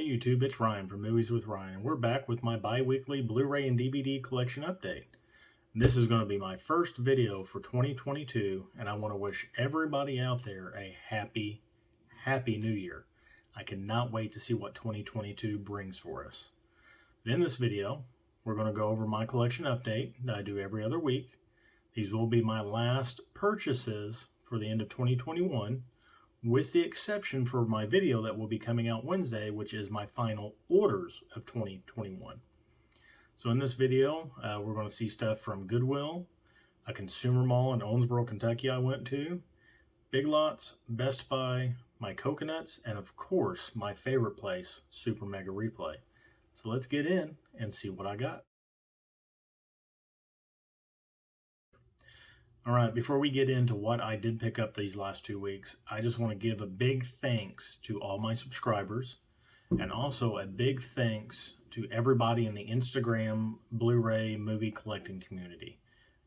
YouTube, it's Ryan from Movies with Ryan, and we're back with my bi-weekly Blu-ray and DVD collection update. This is going to be my first video for 2022, and I want to wish everybody out there a happy new year. I cannot wait to see what 2022 brings for us. In this video, we're going to go over my collection update that I do every other week. These will be my last purchases for the end of 2021, with the exception for my video that will be coming out Wednesday, which is my final orders of 2021. So in this video, we're going to see stuff from Goodwill, a consumer mall in Owensboro, Kentucky I went to, Big Lots, Best Buy, my coconuts, and of course, my favorite place, Super Mega Replay. So let's get in and see what I got. All right, before we get into what I did pick up these last 2 weeks, I just want to give a big thanks to all my subscribers, and also a big thanks to everybody in the Instagram Blu-ray movie collecting community.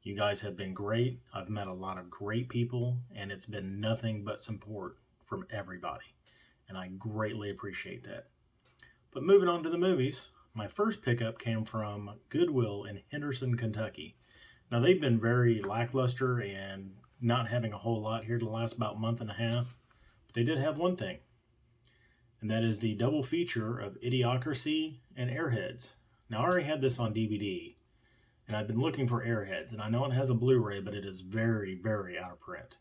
You guys have been great. I've met a lot of great people, and it's been nothing but support from everybody, and I greatly appreciate that. But moving on to the movies, my first pickup came from Goodwill in Henderson, Kentucky. Now, they've been very lackluster and not having a whole lot here the last about month and a half. But they did have one thing, and that is the double feature of Idiocracy and Airheads. Now, I already had this on DVD, and I've been looking for Airheads, and I know it has a Blu-ray, but it is very out of print.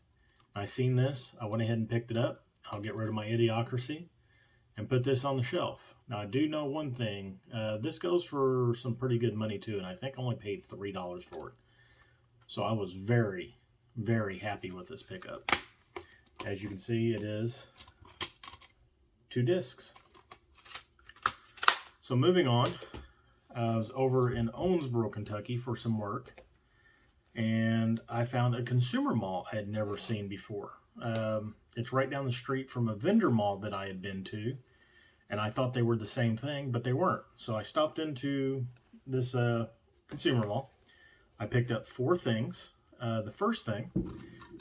I seen this, I went ahead and picked it up. I'll get rid of my Idiocracy and put this on the shelf. Now, I do know one thing, this goes for some pretty good money too, and I think I only paid $3 for it. So I was very happy with this pickup. As you can see, it is 2 discs. So moving on, I was over in Owensboro, Kentucky for some work, and I found a consumer mall I had never seen before. It's right down the street from a vendor mall that I had been to, and I thought they were the same thing, but they weren't. So I stopped into this consumer mall. I picked up 4 things. The first thing,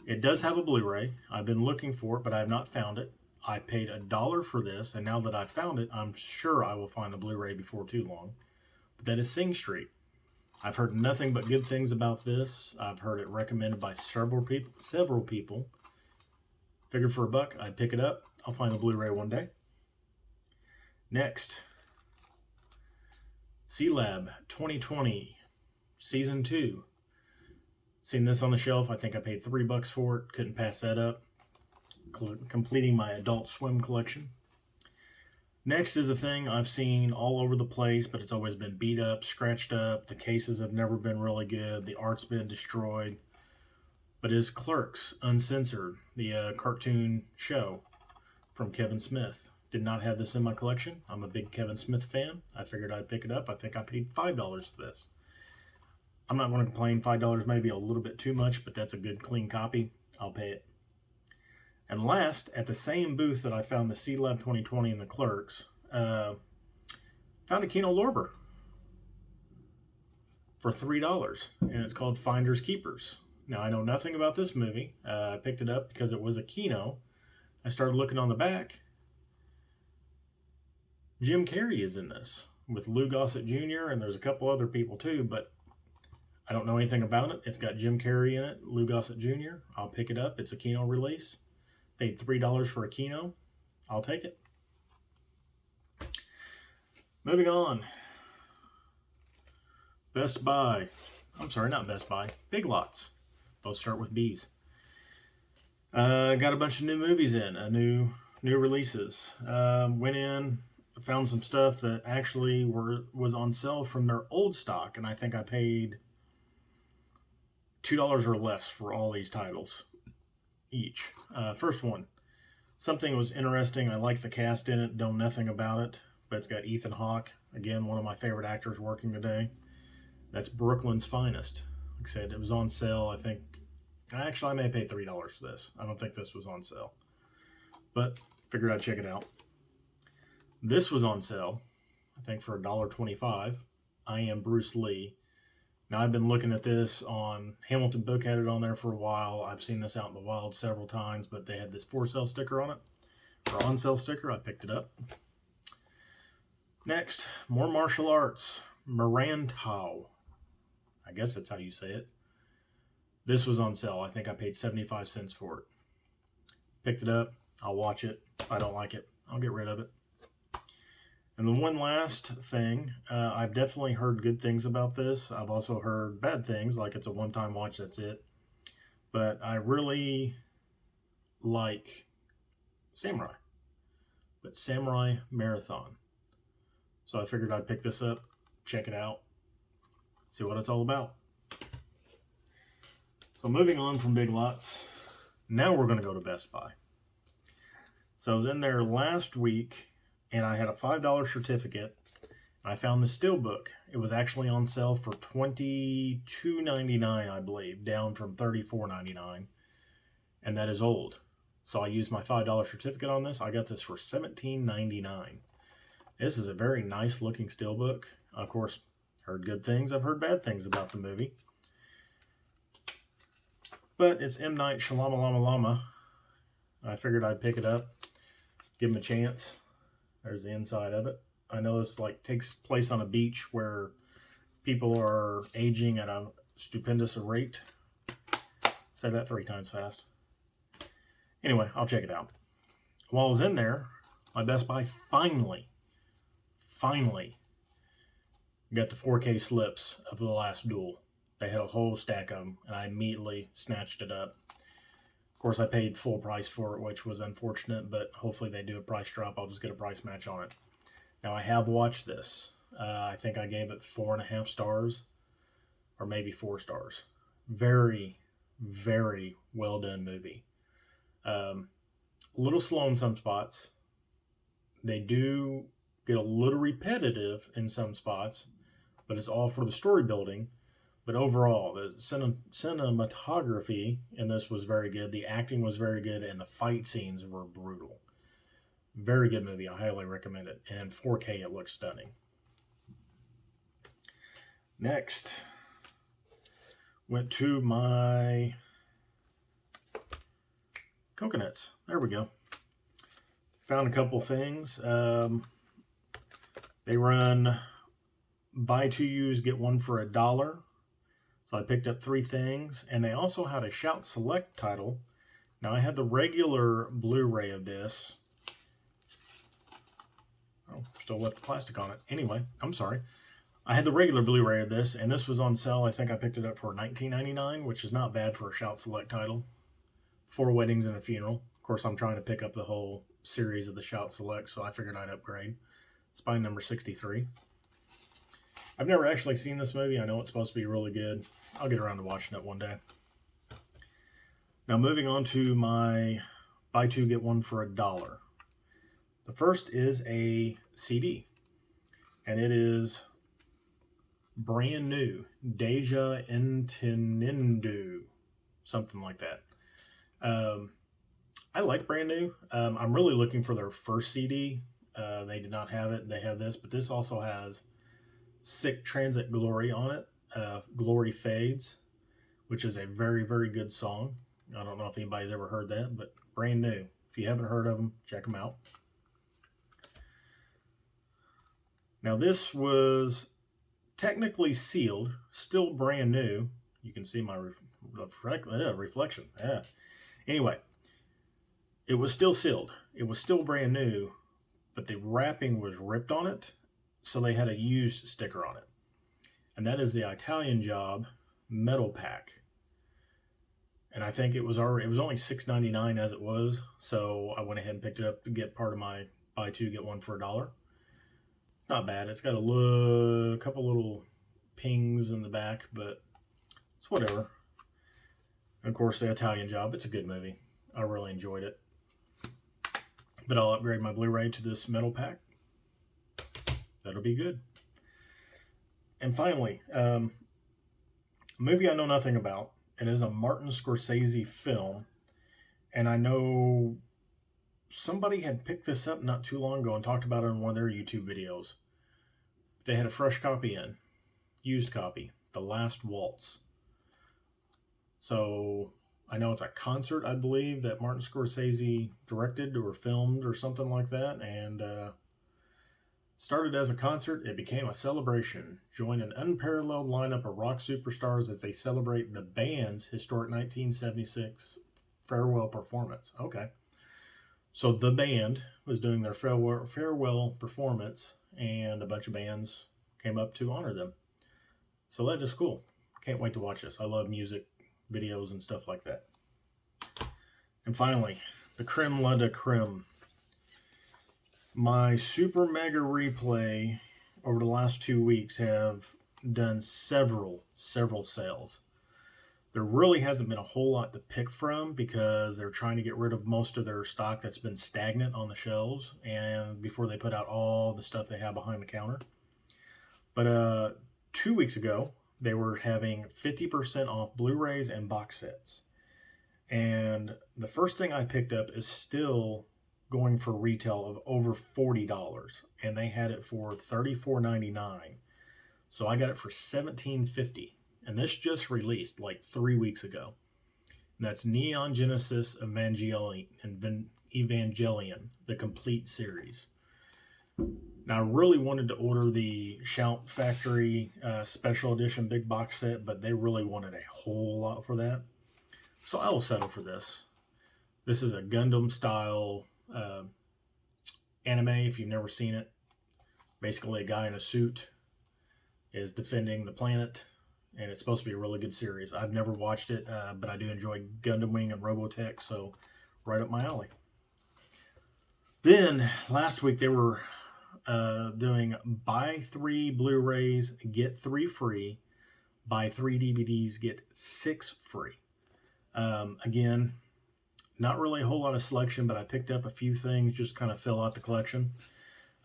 it does have a Blu-ray. I've been looking for it, but I have not found it. I paid $1 for this, and now that I've found it, I'm sure I will find the Blu-ray before too long. But that is Sing Street. I've heard nothing but good things about this. I've heard it recommended by several people. Figured for $1, I'd pick it up. I'll find the Blu-ray one day. Next, C-Lab 2020. Season 2. Seen this on the shelf. I think I paid $3 for it. Couldn't pass that up. Completing my Adult Swim collection. Next is a thing I've seen all over the place, but it's always been beat up, scratched up. The cases have never been really good. The art's been destroyed. But is Clerks Uncensored, the cartoon show from Kevin Smith. Did not have this in my collection. I'm a big Kevin Smith fan. I figured I'd pick it up. I think I paid $5 for this. I'm not going to complain. $5 may be a little bit too much, but that's a good clean copy. I'll pay it. And last, at the same booth that I found the C-Lab 2020 and the Clerks, found a Kino Lorber for $3, and it's called Finders Keepers. Now, I know nothing about this movie. I picked it up because it was a Kino. I started looking on the back. Jim Carrey is in this with Lou Gossett Jr., and there's a couple other people too, but I don't know anything about it. It's got Jim Carrey in it, Lou Gossett Jr. I'll pick it up. It's a Kino release. Paid $3 for a Kino. I'll take it. Moving on. Best Buy. I'm sorry, not Best Buy. Big Lots. Both start with B's. Got a bunch of new movies in. New releases. Went in, found some stuff that actually was on sale from their old stock, and I think I paid $2 or less for all these titles each. First one, something was interesting. I like the cast in it, know nothing about it, but it's got Ethan Hawke, again, one of my favorite actors working today. That's Brooklyn's Finest. Like I said, it was on sale. I think, actually, I may pay $3 for this. I don't think this was on sale, but figured I'd check it out. This was on sale, I think, for $1.25. I Am Bruce Lee. Now, I've been looking at this on Hamilton Book, had it on there for a while. I've seen this out in the wild several times, but they had this for sale sticker on it, or on sale sticker. I picked it up. Next, more martial arts. Marantau. I guess that's how you say it. This was on sale. I think I paid 75 cents for it. Picked it up. I'll watch it. If I don't like it, I'll get rid of it. And the one last thing, I've definitely heard good things about this. I've also heard bad things, like it's a one-time watch, that's it. But I really like Samurai. But Samurai Marathon. So I figured I'd pick this up, check it out, see what it's all about. So moving on from Big Lots, now we're going to go to Best Buy. So I was in there last week, and I had a $5 certificate. I found the Steelbook. It was actually on sale for $22.99, I believe, down from $34.99, and that is old. So I used my $5 certificate on this. I got this for $17.99. This is a very nice looking Steelbook. Of course, heard good things. I've heard bad things about the movie. But it's M. Night Shyamalan. I figured I'd pick it up, give him a chance. There's the inside of it. I know this takes place on a beach where people are aging at a stupendous rate. Say that 3 times fast. Anyway, I'll check it out. While I was in there, my Best Buy finally got the 4K slips of The Last Duel. They had a whole stack of them, and I immediately snatched it up. Of course, I paid full price for it, which was unfortunate, but hopefully they do a price drop. I'll just get a price match on it. Now, I have watched this. I think I gave it 4.5 stars, or maybe 4 stars. Very, very well done movie. A little slow in some spots. They do get a little repetitive in some spots, but it's all for the story building. But overall, the cinematography in this was very good. The acting was very good, and the fight scenes were brutal. Very good movie. I highly recommend it. And in 4K, it looks stunning. Next, went to my coconuts. There we go. Found a couple things. They run buy 2 used, get 1 for $1. So I picked up 3 things, and they also had a Shout Select title. Now I had the regular Blu-ray of this. Oh, still left the plastic on it. Anyway, I'm sorry. I had the regular Blu-ray of this, and this was on sale. I think I picked it up for $19.99, which is not bad for a Shout Select title. 4 weddings and a funeral. Of course, I'm trying to pick up the whole series of the Shout Select, so I figured I'd upgrade. It's by number 63. I've never actually seen this movie. I know it's supposed to be really good. I'll get around to watching it one day. Now moving on to my buy 2, get 1 for $1. The first is a CD, and it is brand new. Deja Entendido, something like that. I like brand new. I'm really looking for their first CD. They did not have it. They have this, but this also has Sick Transit Glory on it. Glory Fades, which is a very, very good song. I don't know if anybody's ever heard that, but brand new. If you haven't heard of them, check them out. Now this was technically sealed, still brand new. You can see my reflection. Yeah. Anyway, it was still sealed. It was still brand new, but the wrapping was ripped on it, so they had a used sticker on it. And that is the Italian Job Metal Pack. And I think it was only $6.99 as it was, so I went ahead and picked it up to get part of my buy 2, get 1 for $1. It's not bad. It's got a couple little pings in the back, but it's whatever. And of course, the Italian Job. It's a good movie. I really enjoyed it. But I'll upgrade my Blu-ray to this metal pack. That'll be good. And finally, a movie I know nothing about. It is a Martin Scorsese film. And I know somebody had picked this up not too long ago and talked about it in one of their YouTube videos. They had a fresh copy in. Used copy. The Last Waltz. So I know it's a concert, I believe, that Martin Scorsese directed or filmed or something like that. And Started as a concert, it became a celebration. Join an unparalleled lineup of rock superstars as they celebrate the band's historic 1976 farewell performance. Okay. So the band was doing their farewell performance, and a bunch of bands came up to honor them. So that is cool. Can't wait to watch this. I love music videos and stuff like that. And finally, the creme la de creme. My super mega replay over the last 2 weeks have done several sales. There really hasn't been a whole lot to pick from because they're trying to get rid of most of their stock that's been stagnant on the shelves, and before they put out all the stuff they have behind the counter. But 2 weeks ago, they were having 50% off Blu-rays and box sets. And the first thing I picked up is still going for retail of over $40, and they had it for $34.99. So I got it for $17.50. And this just released like 3 weeks ago. And that's Neon Genesis Evangelion, the complete series. Now, I really wanted to order the Shout Factory Special Edition big box set, but they really wanted a whole lot for that. So I will settle for this. This is a Gundam style anime, if you've never seen it. Basically, a guy in a suit is defending the planet. And it's supposed to be a really good series. I've never watched it, but I do enjoy Gundam Wing and Robotech, so right up my alley. Then, last week, they were doing buy 3 Blu-rays, get 3 free. Buy 3 DVDs, get 6 free. Again, not really a whole lot of selection, but I picked up a few things, just kind of fill out the collection.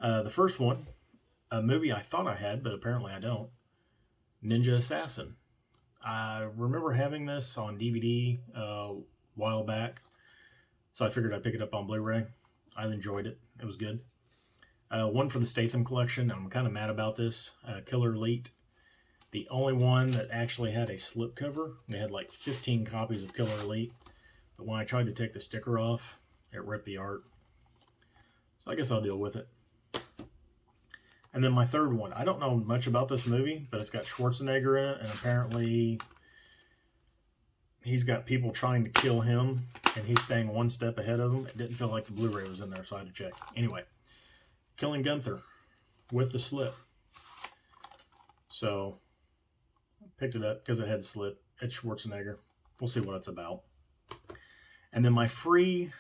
The first one, a movie I thought I had, but apparently I don't. Ninja Assassin. I remember having this on DVD a while back, so I figured I'd pick it up on Blu-ray. I enjoyed it. It was good. One for the Statham collection. I'm kind of mad about this. Killer Elite. The only one that actually had a slipcover. They had like 15 copies of Killer Elite, but when I tried to take the sticker off, it ripped the art. So I guess I'll deal with it. And then my third one, I don't know much about this movie, but it's got Schwarzenegger in it, and apparently he's got people trying to kill him, and he's staying one step ahead of them. It didn't feel like the Blu-ray was in there, so I had to check. Anyway, Killing Gunther with the slip. So, I picked it up because it had the slip. It's Schwarzenegger. We'll see what it's about. And then my three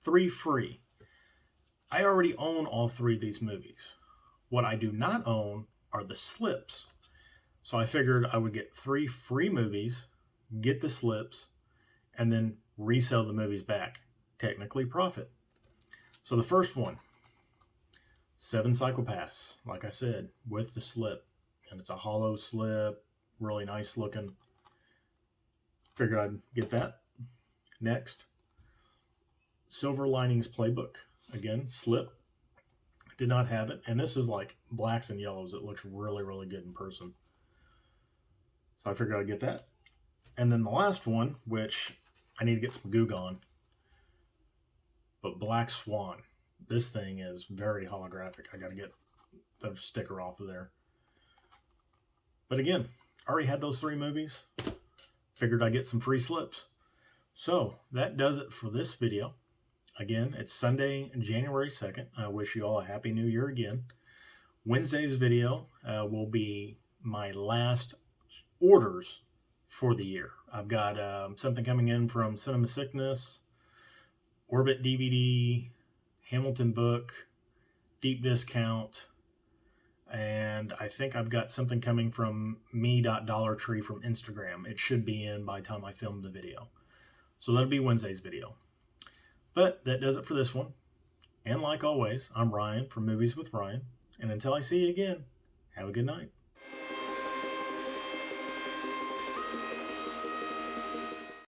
free. I already own all 3 of these movies. What I do not own are the slips. So I figured I would get 3 free movies, get the slips, and then resell the movies back. Technically profit. So the first one, 7 Psychopaths, like I said, with the slip. And it's a hollow slip, really nice looking. Figured I'd get that. Next, Silver Linings Playbook. Again, slip. Did not have it, and this is like blacks and yellows. It looks really, really good in person. So I figured I'd get that. And then the last one, which I need to get some Goog on, but Black Swan. This thing is very holographic. I got to get the sticker off of there. But again, I already had those 3 movies. Figured I'd get some free slips. So that does it for this video. Again, it's Sunday, January 2nd. I wish you all a Happy New Year again. Wednesday's video will be my last orders for the year. I've got something coming in from Cinema Sickness, Orbit DVD, Hamilton Book, Deep Discount, and I think I've got something coming from me.dollartree from Instagram. It should be in by the time I film the video. So that'll be Wednesday's video. But that does it for this one. And like always, I'm Ryan from Movies with Ryan. And until I see you again, have a good night.